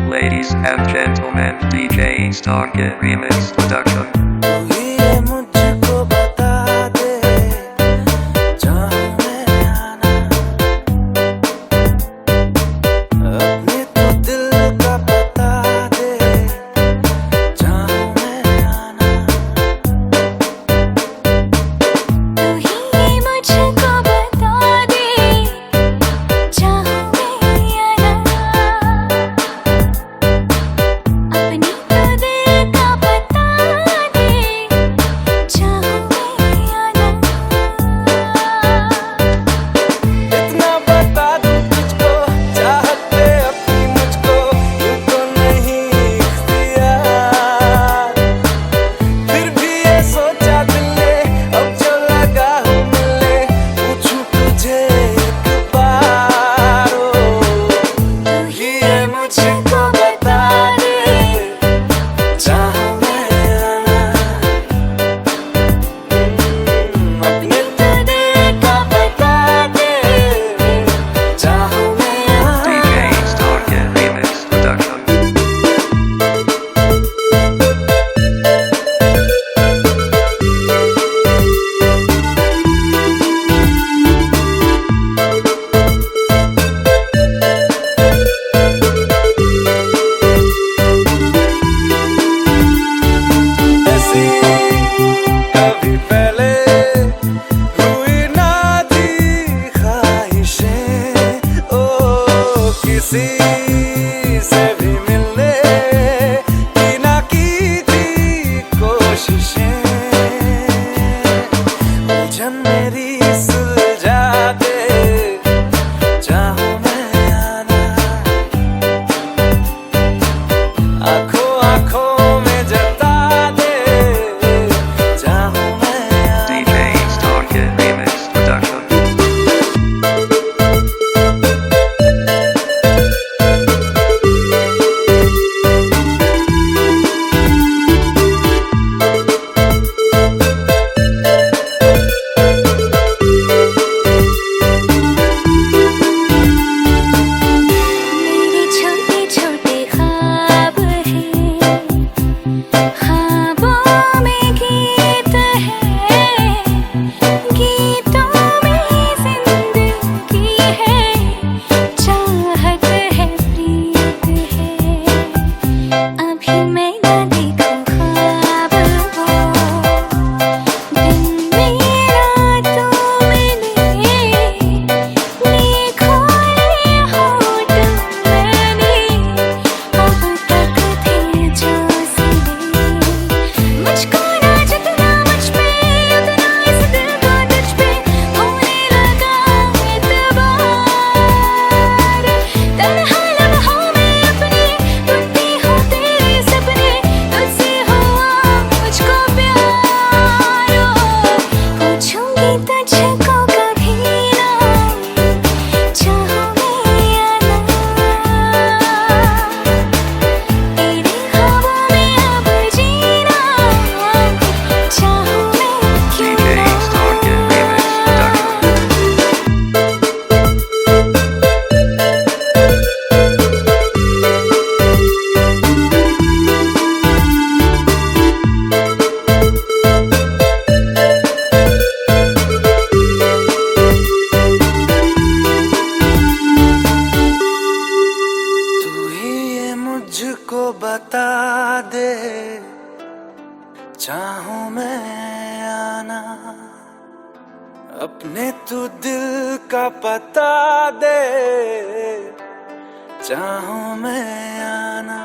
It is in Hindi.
Ladies and gentlemen, DJ Starkid Remix Production. किसी से भी मिलने की ना की थी कोशिशें, उलझन मेरी सुलझा दे, चाहूं मैं आना, आंखों आंखों में जता दे, चाहूं मैं आना। DJ Starkid Remix Production. मुझको बता दे, चाहूं मैं आना, अपने तू दिल का पता दे, चाहूं मैं आना।